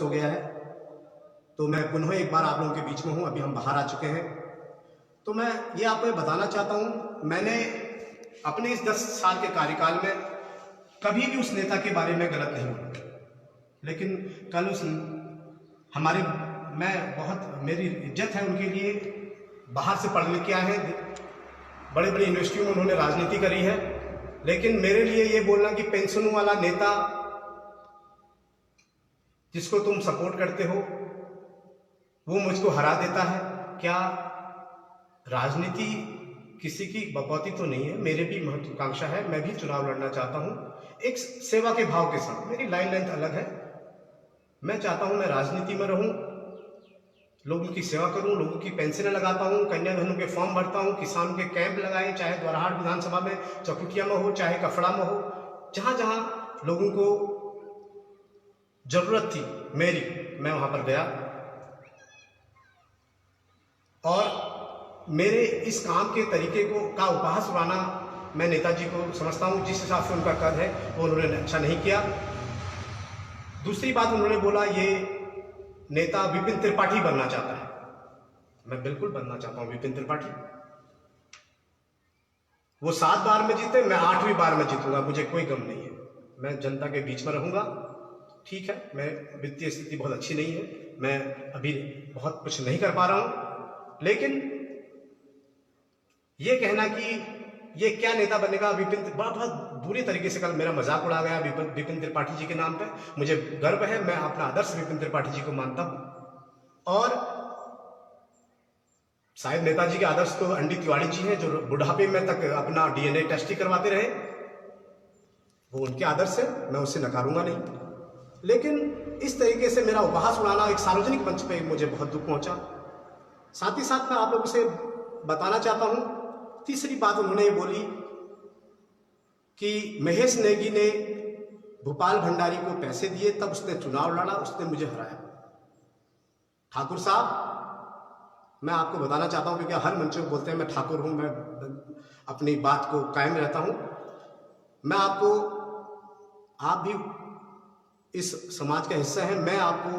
हो गया है, तो मैं पुनः एक बार आप लोगों के बीच में हूं। अभी हम बाहर आ चुके हैं, तो मैं ये आपको बताना चाहता हूं, मैंने अपने इस 10 साल के कार्यकाल में कभी भी उस नेता के बारे में गलत नहीं बोला, लेकिन कल मेरी इज्जत है उनके लिए। बाहर से पढ़ लिख के आए हैं, बड़े बड़े यूनिवर्सिटियों में उन्होंने राजनीति करी है, लेकिन मेरे लिए ये बोलना कि पेंशनों वाला नेता जिसको तुम सपोर्ट करते हो वो मुझको हरा देता है, क्या राजनीति किसी की बकौती तो नहीं है। मेरे भी महत्वाकांक्षा है, मैं भी चुनाव लड़ना चाहता हूं एक सेवा के भाव के साथ। मेरी लाइन लेंथ अलग है, मैं चाहता हूं मैं राजनीति में रहूं, लोगों की सेवा करूं, लोगों की पेंशनें लगाता हूं, कन्या धनों के फॉर्म भरता हूं, किसानों के कैंप लगाए, चाहे द्वारहाट विधानसभा में, चकुटिया में हो, चाहे कफड़ा में हो, जहां जहां लोगों को जरूरत थी मेरी, मैं वहां पर गया। और मेरे इस काम के तरीके का उपहास उड़ाना मैं नेताजी को समझता हूं, जिस हिसाब से उनका कद है वो उन्होंने अच्छा नहीं किया। दूसरी बात उन्होंने बोला ये नेता विपिन त्रिपाठी बनना चाहता है। मैं बिल्कुल बनना चाहता हूं विपिन त्रिपाठी। वो 7 बार में जीते, मैं 8वीं बार में जीतूंगा, मुझे कोई गम नहीं है। मैं जनता के बीच में रहूंगा। ठीक है, मैं वित्तीय स्थिति बहुत अच्छी नहीं है, मैं अभी बहुत कुछ नहीं कर पा रहा हूं, लेकिन ये कहना कि ये क्या नेता बनेगा विपिन, बहुत बुरी तरीके से कल मेरा मजाक उड़ा गया विपिन त्रिपाठी जी के नाम पे। मुझे गर्व है, मैं अपना आदर्श विपिन त्रिपाठी जी को मानता हूं। और शायद नेताजी के आदर्श तो अंडी तिवारी जी हैं, जो बुढ़ापे में तक अपना डीएनए टेस्ट ही करवाते रहे। वो उनके आदर्श है, मैं उसे नकारूंगा नहीं, लेकिन इस तरीके से मेरा उपहास उड़ाना एक सार्वजनिक मंच पे मुझे बहुत दुख पहुंचा। साथ ही साथ मैं आप लोगों से बताना चाहता हूं, तीसरी बात उन्होंने ये बोली कि महेश नेगी ने भूपाल भंडारी को पैसे दिए, तब उसने चुनाव लड़ा, उसने मुझे हराया। ठाकुर साहब, मैं आपको बताना चाहता हूं, क्योंकि हर मंच में बोलते हैं मैं ठाकुर हूं, मैं अपनी बात को कायम रहता हूं। मैं आपको, आप भी इस समाज का हिस्सा है, मैं आपको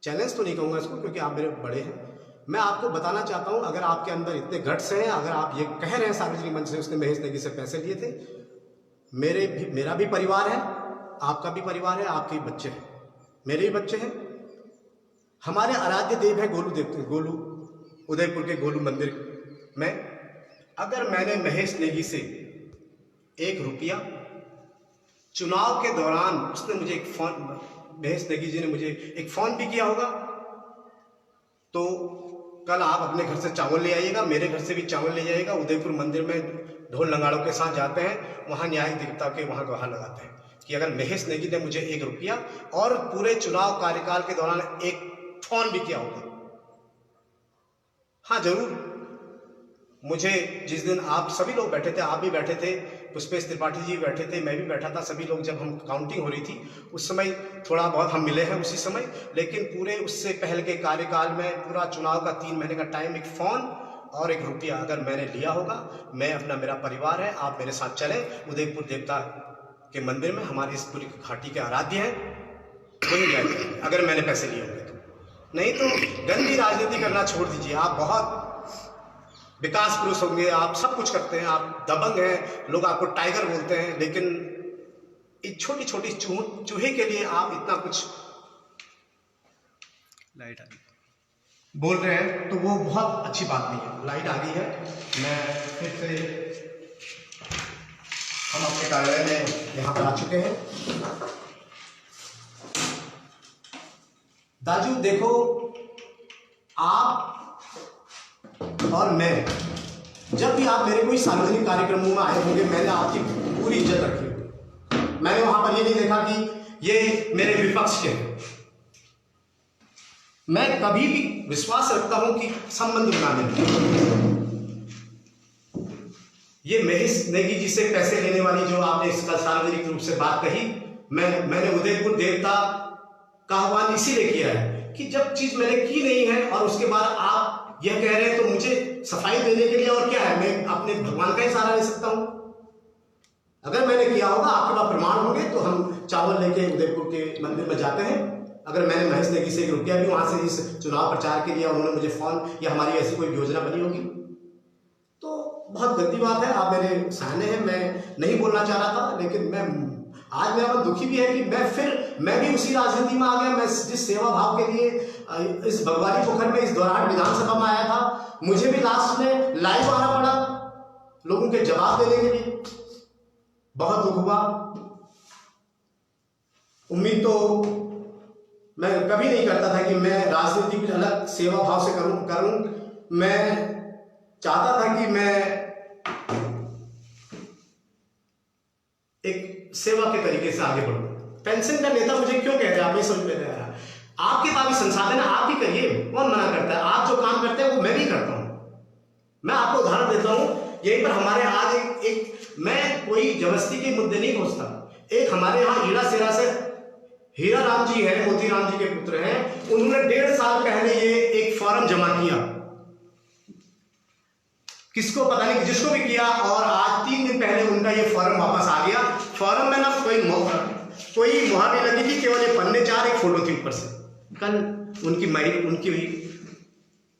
चैलेंज तो नहीं कहूंगा इसको, क्योंकि आप मेरे बड़े हैं। मैं आपको बताना चाहता हूं, अगर आपके अंदर इतने गट्स हैं, अगर आप ये कह रहे हैं सार्वजनिक मंच से उसने महेश नेगी से पैसे लिए थे, मेरा भी परिवार है, आपका भी परिवार है, आपके बच्चे हैं, मेरे भी बच्चे हैं। हमारे आराध्य देव है गोलू, उदयपुर के गोलू मंदिर में। अगर मैंने महेश नेगी से 1 रुपया चुनाव के दौरान, उसने मुझे एक फोन, महेश नेगी जी ने मुझे एक फोन भी किया होगा, तो कल आप अपने घर से चावल ले आइएगा, मेरे घर से भी चावल ले जाइएगा। उदयपुर मंदिर में ढोल नगाड़ों के साथ जाते हैं, वहां न्यायिक देवता के वहां गवाह लगाते हैं कि अगर महेश नेगी ने मुझे 1 रुपया और पूरे चुनाव कार्यकाल के दौरान 1 फोन भी किया होगा। हाँ जरूर, मुझे जिस दिन आप सभी लोग बैठे थे, आप भी बैठे थे, पुष्पेश त्रिपाठी जी बैठे थे, मैं भी बैठा था, सभी लोग, जब हम काउंटिंग हो रही थी उस समय थोड़ा बहुत हम मिले हैं उसी समय, लेकिन पूरे उससे पहले के कार्यकाल में पूरा चुनाव का 3 महीने का टाइम, 1 फोन और 1 रुपया अगर मैंने लिया होगा, मैं अपना, मेरा परिवार है, आप मेरे साथ चले उदयपुर देवता के मंदिर में, हमारे इस पूरी घाटी के आराध्य हैं, वही जाएंगे अगर मैंने पैसे लिए होंगे तो। नहीं तो गंदी राजनीति करना छोड़ दीजिए। आप बहुत विकास पुरुष होंगे, आप सब कुछ करते हैं, आप दबंग हैं, लोग आपको टाइगर बोलते हैं, लेकिन एक छोटी छोटी चूहे के लिए आप इतना कुछ लाइट आ गई बोल रहे हैं, तो वो बहुत अच्छी बात नहीं है। लाइट आ गई है, मैं फिर से, हम अपने कार्यालय में यहाँ पर आ चुके हैं। दाजू देखो, आप और मैं, जब भी आप मेरे कोई सार्वजनिक कार्यक्रमों में आए होंगे, मैंने आपकी पूरी इज्जत रखी होगी। मैंने वहां पर ये नहीं देखा कि ये मेरे विपक्ष के हैं। मैं कभी भी विश्वास रखता हूं कि संबंध बनाने में। ये महेश नेगी जी से पैसे लेने वाली जो आपने इसका सार्वजनिक रूप से बात कही, मैंने उदयपुर देवता का आह्वान इसीलिए किया है कि जब चीज मैंने की नहीं है और उसके बाद आप यह कह रहे हैं, तो मुझे सफाई देने के लिए और क्या है, मैं अपने भगवान का ही सहारा ले सकता हूं। अगर मैंने किया होगा, आपके पास प्रमाण होंगे तो हम चावल लेके उदयपुर के मंदिर में जाते हैं। अगर मैंने महेश नेगी से 1 रुपया भी वहां से इस चुनाव प्रचार के लिए उन्होंने मुझे फोन या हमारी ऐसी कोई योजना बनी होगी तो बहुत गंदी बात है। आप मेरे सामने हैं, मैं नहीं बोलना चाह रहा था, लेकिन मैं आज मेरा मन दुखी भी है कि मैं भी उसी राजनीति में आ गया। मैं जिस सेवा भाव के लिए इस भगवानी पोखर में इस दौरान विधानसभा में आया था, मुझे भी लास्ट में लाइव आना पड़ा लोगों के जवाब देने के लिए। बहुत दुख हुआ। उम्मीद तो मैं कभी नहीं करता था कि मैं राजनीति कुछ अलग सेवा भाव से करूं। मैं चाहता था कि मैं एक सेवा के तरीके से आगे बढ़ूं। पेंशन का नेता मुझे क्यों कह रहे हैं, आप ये समझ में नहीं आ रहा। आपके पास भी संसाधन है, आप भी करिए, कौन मना करता है। आप जो काम करते हैं वो मैं भी करता हूं। मैं आपको उदाहरण देता हूं, यहीं पर हमारे आज एक मैं कोई जबरदस्ती के मुद्दे नहीं खोजता। एक हमारे यहाँ हीरा सेरा से हीरा राम जी हैं, मोती राम जी के पुत्र हैं, उन्होंने 1.5 साल पहले ये एक फॉर्म जमा किया, किसको पता नहीं, जिसको भी किया, और आज 3 दिन पहले उनका ये फॉर्म वापस आ गया। फॉर्म में ना कोई मुहर नहीं लगी थी, केवल ये पन्ने 4 एक फोटो थी ऊपर से। कल उनकी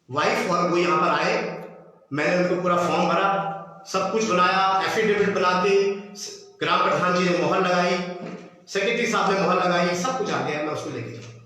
वाइफ और वो यहाँ पर आए, मैंने उनको पूरा फॉर्म भरा, सब कुछ बनाया, एफिडेविट बना के ग्राम प्रधान जी ने मोहर लगाई, सेक्रेटरी साहब ने मोहर लगाई, सब कुछ आ गया। मैं उसको लेके जाऊंगा।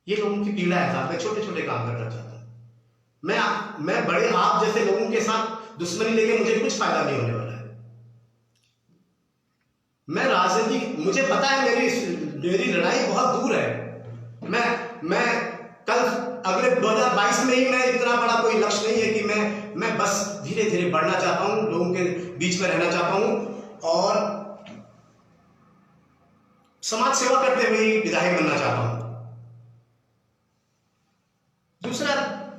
ये लोगों की पीड़ा है साहब। मैं छोटे छोटे काम करना चाहता हूं। मैं बड़े आप जैसे लोगों के साथ दुश्मनी लेके मुझे कुछ फायदा नहीं होने वाला है। मैं राजनीति, मुझे पता है मेरी लड़ाई बहुत दूर है। मैं कल अगले 2022 में ही मैं इतना बड़ा कोई लक्ष्य नहीं है कि मैं बस धीरे धीरे बढ़ना चाहता हूं, लोगों के बीच में रहना चाहता हूं और समाज सेवा करते हुए विधायक बनना चाहता हूं। दूसरा,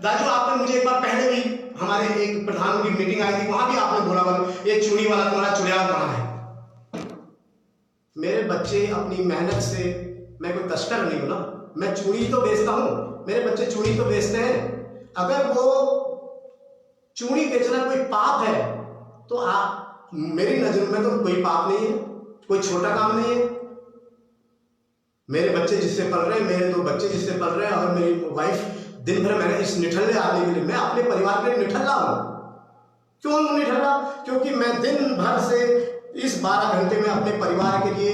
राजू आपने मुझे एक बार पहले भी हमारे एक प्रधान की मीटिंग आई थी, वहां भी आपने बोला ये चूड़ी वाला तुम्हारा चुड़िया कहां है। मेरे बच्चे अपनी मेहनत से, मैं कोई तस्कर नहीं हूं ना, मैं चूड़ी तो बेचता हूं, मेरे बच्चे चूड़ी तो बेचते हैं। अगर वो चूड़ी बेचना कोई पाप है तो आप, मेरी नजर में तो कोई पाप नहीं है, कोई छोटा काम नहीं है। मेरे बच्चे जिससे पल रहे हैं, मेरे 2 बच्चे जिससे पल रहे हैं, और मेरी वाइफ दिन भर मैंने इस निठल्ले आदमी के लिए, मैं अपने परिवार के लिए निठल्ला हूं। क्यों निठल्ला? क्योंकि मैं दिन भर से इस 12 घंटे में अपने परिवार के लिए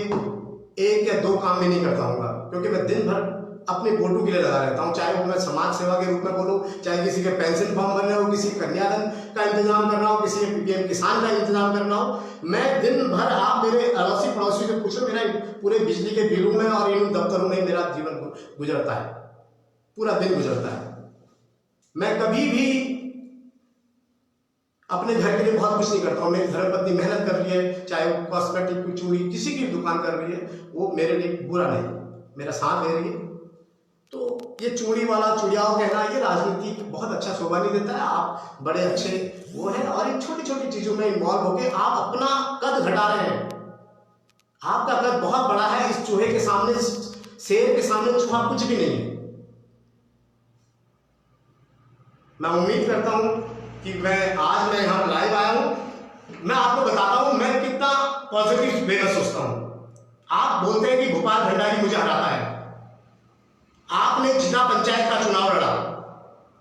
1 या 2 काम में नहीं करता हूँ, क्योंकि मैं दिन भर अपने वोटों के लिए लगा रहता हूँ। चाहे वो मैं समाज सेवा के रूप में बोलूँ, चाहे किसी के पेंशन फॉर्म भरना हो, किसी कन्यादान का इंतजाम करना हो, किसी पीएम किसान का इंतजाम करना हो। मैं दिन भर, आप मेरे अड़ोसी पड़ोसी से पूछो, मेरा पूरे बिजली के बिलों में और इन दफ्तरों में मेरा जीवन गुजरता है, पूरा दिन गुजरता है। मैं कभी भी अपने घर के लिए बहुत कुछ नहीं करता हूँ। मेरी धर्मपत्नी मेहनत कर रही है, चाहे वो कॉस्मेटिक, चूड़ी, किसी की दुकान कर रही है, वो मेरे लिए बुरा नहीं, मेरा साथ दे रही है। तो ये चूड़ी वाला चुड़ियाओं कहना, ये राजनीति बहुत अच्छा शोभा नहीं देता है। आप बड़े अच्छे वो हैं, और इन छोटी छोटी चीजों में इन्वॉल्व होकर आप अपना कद घटा रहे हैं। आपका कद बहुत बड़ा है, इस चूहे के सामने, शेर के सामने चूहा कुछ भी नहीं है। मैं उम्मीद करता हूं कि मैं यहां लाइव आया हूं, मैं आपको बताता हूं मैं कितना पॉजिटिव वे में सोचता हूं। आप बोलते हैं कि भोपाल भंडारी मुझे हराता है। आपने जिला पंचायत का चुनाव लड़ा,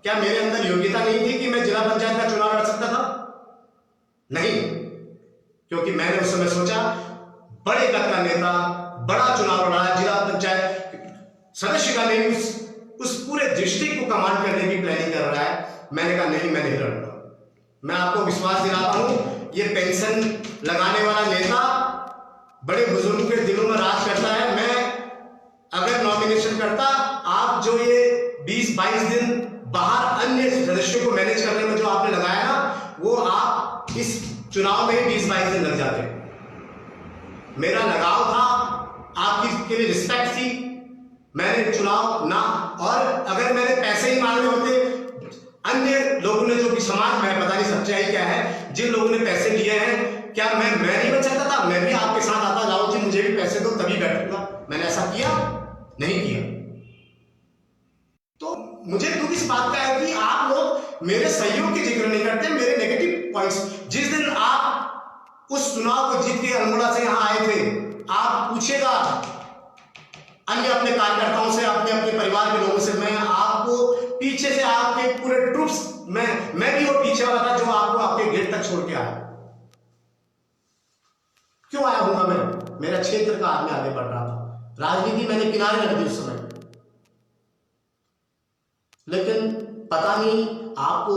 क्या मेरे अंदर योग्यता नहीं थी कि मैं जिला पंचायत का चुनाव लड़ सकता था? नहीं, क्योंकि मैंने उस समय सोचा बड़े कद का नेता बड़ा चुनाव लड़ा, जिला पंचायत सदस्य का नहीं, उस पूरे डिस्ट्रिक्ट को कमांड करने की प्लानिंग कर रहा है। मैंने कहा नहीं, मैं नहीं लड़ूंगा। मैं आपको विश्वास दिलाता हूं, ये पेंशन लगाने वाला नेता बड़े बुजुर्गों के दिलों में राज करता है। मैं अगर नॉमिनेशन करता, आप जो ये 20-22 दिन बाहर अन्य सदस्यों को मैनेज करने में जो आपने लगाया ना, वो आप इस चुनाव में 20-22 दिन लग जाते। मेरा लगाव था, आपकी के लिए रिस्पेक्ट थी, मैंने चुनाव ना, और अगर मैंने पैसे ही मांगे होते, अन्य लोगों ने जो कि समाज में, पता नहीं सच्चाई क्या है, जिन लोगों ने पैसे लिए हैं, क्या मैं नहीं बच सकता था? मैं भी आपके साथ आता, लाओ जी मुझे भी पैसे दो तभी बैठूंगा। मैंने ऐसा किया नहीं किया। तो मुझे दुख इस बात का है कि आप लोग मेरे सहयोग की जिक्र नहीं करते, मेरे नेगेटिव पॉइंट्स। जिस दिन आप उस चुनाव को जीत के अल्मोड़ा से यहां आए थे। आप पूछेगा अन्य अपने कार्यकर्ताओं से, अपने अपने परिवार के लोगों से, मैं आपको पीछे से आपके पूरे ट्रूप्स, मैं भी वो पीछे वाला था जो आपको आपके गेट तक छोड़ के आया। क्यों आया हूंगा मैं? मेरा क्षेत्र का आदमी आगे बढ़ रहा था, राजनीति मैंने किनारे रख दी उस समय। लेकिन पता नहीं आपको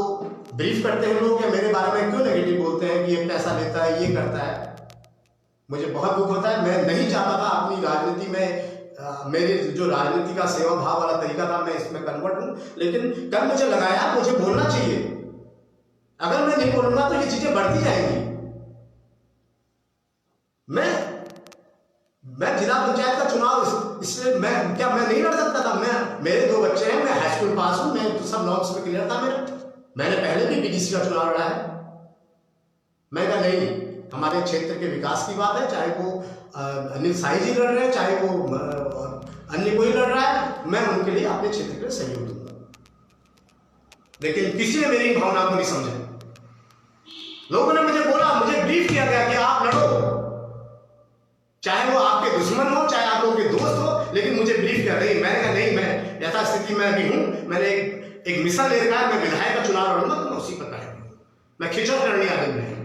ब्रीफ करते हैं लोग या मेरे बारे में क्यों नेगेटिव बोलते हैं कि ये पैसा लेता है, ये करता है। मुझे बहुत दुख होता है। मैं नहीं चाहता था अपनी राजनीति में मेरे जो राजनीति का सेवा भाव वाला तरीका था, मैं इसमें कन्वर्ट हूं। लेकिन कल मुझे लगाया मुझे बोलना चाहिए। अगर मैं नहीं बोलूंगा तो ये चीजें बढ़ती जाएंगी। मैं जिला पंचायत का चुनाव इसलिए मैं नहीं लड़ सकता था। मेरे 2 बच्चे हैं, मैं हाई स्कूल पास हूं, मैं सब नॉर्म्स में क्लियर था मेरा। मैंने पहले भी बीडीसी का चुनाव लड़ा है। मैं कहा नहीं, हमारे क्षेत्र के विकास की बात है, चाहे वो अनिल साई जी लड़ रहे हैं, चाहे वो अन्य कोई लड़ रहा है, मैं उनके लिए अपने क्षेत्र के लिए सहयोग दूंगा। लेकिन किसी ने मेरी भावना को नहीं समझा। लोगों ने मुझे बोला, मुझे ब्रीफ किया गया कि आप लड़ो, चाहे वो आपके दुश्मन हो, चाहे आप लोगों के दोस्त हो, लेकिन मुझे ब्रीफ किया नहीं। मैंने कहा नहीं, मैं यथास्थिति में अभी हूं, मैंने एक मिशन ले रखा है, मैं विधायक का चुनाव लड़ूंगा, तो मैं उसी पर करूंगा, मैं खिचड़ करने आदमी नहीं।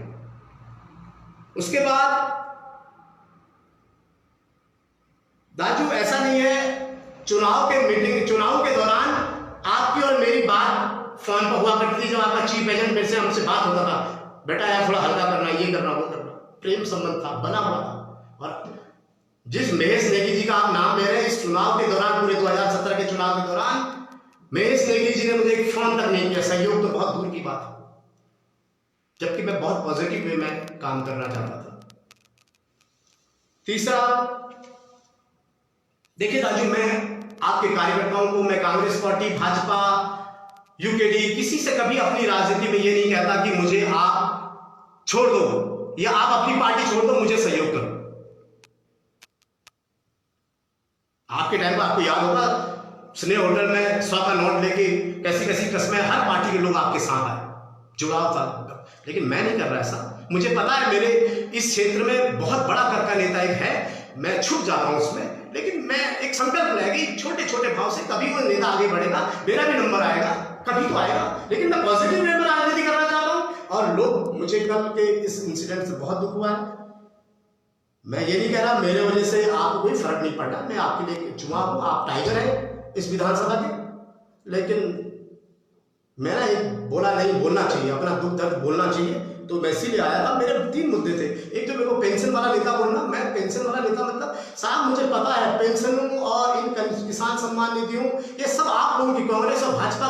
उसके बाद दाजू ऐसा नहीं है, चुनाव के दौरान आपकी और मेरी बात फोन पर हुआ करती थी। जब आपका चीफ एजेंट मेरे से हमसे बात होता था, बेटा यार थोड़ा हल्का करना, ये करना, वो करना, प्रेम संबंध था, बना हुआ था। और जिस महेश नेगी जी का आप नाम ले रहे हैं, इस चुनाव के दौरान, पूरे 2017 के चुनाव के दौरान महेश नेगी जी ने मुझे एक फोन तक नहीं किया। सहयोग तो बहुत दूर की बात है, जबकि मैं बहुत पॉजिटिव वे में काम करना चाहता था। तीसरा, देखिए राजू, मैं आपके कार्यकर्ताओं को, मैं कांग्रेस पार्टी, भाजपा, यूकेडी, किसी से कभी अपनी राजनीति में ये नहीं कहता कि मुझे आप छोड़ दो या आप अपनी पार्टी छोड़ दो, मुझे सहयोग करो। आपके टाइम पर आपको याद होगा, स्नेह होटल में 100 का नोट लेके कैसी कैसी कस्में, हर पार्टी के लोग आपके साथ आए, जुड़ाव था। लेकिन मैं नहीं कर रहा ऐसा। मुझे पता है मेरे इस क्षेत्र में बहुत बड़ा करका नेता एक है, मैं छुप जाता हूं उसमें, लेकिन मैं एक संकल्प रहेगी, छोटे छोटे भाव से कभी वो नेता आगे बढ़ेगा, मेरा भी नंबर आएगा, कभी तो आएगा। लेकिन मैं पॉजिटिव वे में राजनीति करना चाहता हूं। और लोग, मुझे कल के इस इंसिडेंट से बहुत दुख हुआ है। मैं ये नहीं कह रहा मेरे वजह से आपको कोई फर्क नहीं पड़ रहा, मैं आपके लिए चुना हूं, आप टाइगर हैं इस विधानसभा के। लेकिन मेरा एक बोला नहीं, बोलना चाहिए, अपना दुख दर्द बोलना चाहिए, तो मैं इसीलिए आया था। मेरे 3 मुद्दे थे। एक तो मेरे को पेंशन वाला नेता बोलना, मैं पेंशन वाला नेता मतलब साहब मुझे पता है पेंशनों और इन किसान सम्मान निधियों, ये सब आप लोगों की कांग्रेस और भाजपा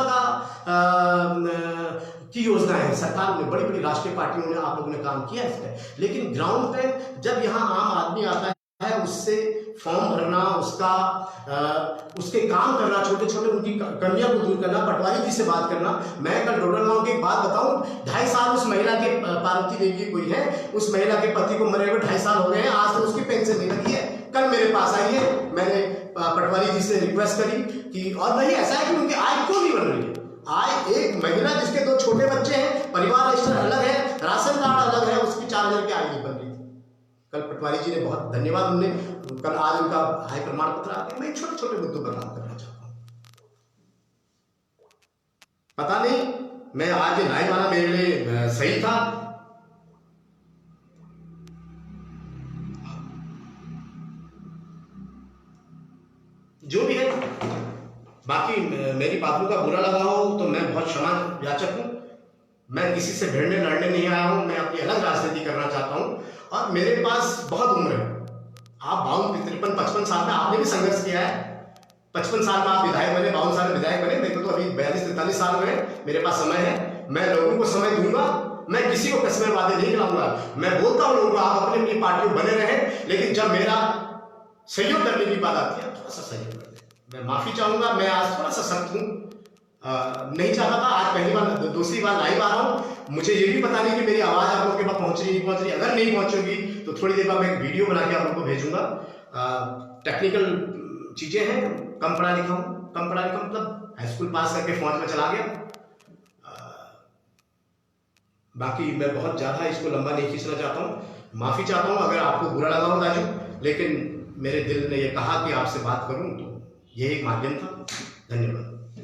की योजना है। सरकार ने, बड़ी बड़ी राष्ट्रीय पार्टियों ने, आप लोगों ने काम किया है इस पर। लेकिन ग्राउंड पे जब यहाँ आम आदमी आता है, उससे फॉर्म भरना, उसके काम करना, छोटे छोटे उनकी कमियों को दूर करना, पटवारी जी से बात करना। मैं कल डोडर गांव की एक बात बताऊं, 2.5 साल उस महिला के, पार्वती देवी कोई है, उस महिला के पति को मरे हुए 2.5 साल हो गए हैं, आज तक उसकी पेंशन नहीं लगी है। कल मेरे पास आई है, मैंने पटवारी जी से रिक्वेस्ट करी कि, और नहीं ऐसा है कि उनकी आय क्यों नहीं बन रही है। आय, एक महिला जिसके 2 छोटे बच्चे हैं, परिवार रजिस्टर अलग है, राशन कार्ड अलग है, उसकी 4,000 की आय नहीं बन रही। कल पटवारी जी ने, बहुत धन्यवाद, उनने कल, आज उनका आय प्रमाण पत्र आ गया। मैं छोटे छोटे मुद्दों पर काम करना चाहता हूं। पता नहीं मैं आज लाइव आना मेरे लिए सही था। जो भी है, बाकी मेरी बातों का बुरा लगा हो तो मैं बहुत क्षमा याचक हूं। मैं किसी से भिड़ने लड़ने नहीं आया हूं, मैं अपनी अलग राजनीति करना चाहता हूं। और मेरे पास बहुत उम्र है। आप 52, 53, 55 साल में आपने भी संघर्ष किया है। 55 साल में आप विधायक बने, 52 साल में विधायक बने, मेरे को तो अभी 42-43 साल हुए हैं। मेरे पास समय है, मैं लोगों को समय दूंगा, मैं किसी को कसमें वादे नहीं खिलाऊंगा। मैं बोलता हूं लोगों को, आप अपनी अपनी पार्टियों बने रहें, लेकिन जब मेरा सहयोग करने की बात आती है, थोड़ा सा सहयोग कर दें। मैं माफी चाहूंगा, मैं आज थोड़ा सा सख्त हूं, नहीं चाहता था। आज पहली बार, दूसरी बार लाइव आ रहा हूं। मुझे ये भी पता नहीं कि मेरी आवाज आप लोगों के पास पहुंच रही नहीं पहुंच रही। अगर नहीं पहुंचेगी तो थोड़ी देर बाद मैं एक वीडियो बना के आप लोगों को भेजूंगा। टेक्निकल चीजें हैं, कम पढ़ा लिखा मतलब हाई स्कूल पास करके फौज में चला गया। बाकी मैं बहुत ज्यादा इसको लंबा नहीं खींचना चाहता हूँ। माफ़ी चाहता हूँ अगर आपको बुरा लगा हो राजू, लेकिन मेरे दिल ने ये कहा कि आपसे बात करूँ, तो ये एक माध्यम था। धन्यवाद।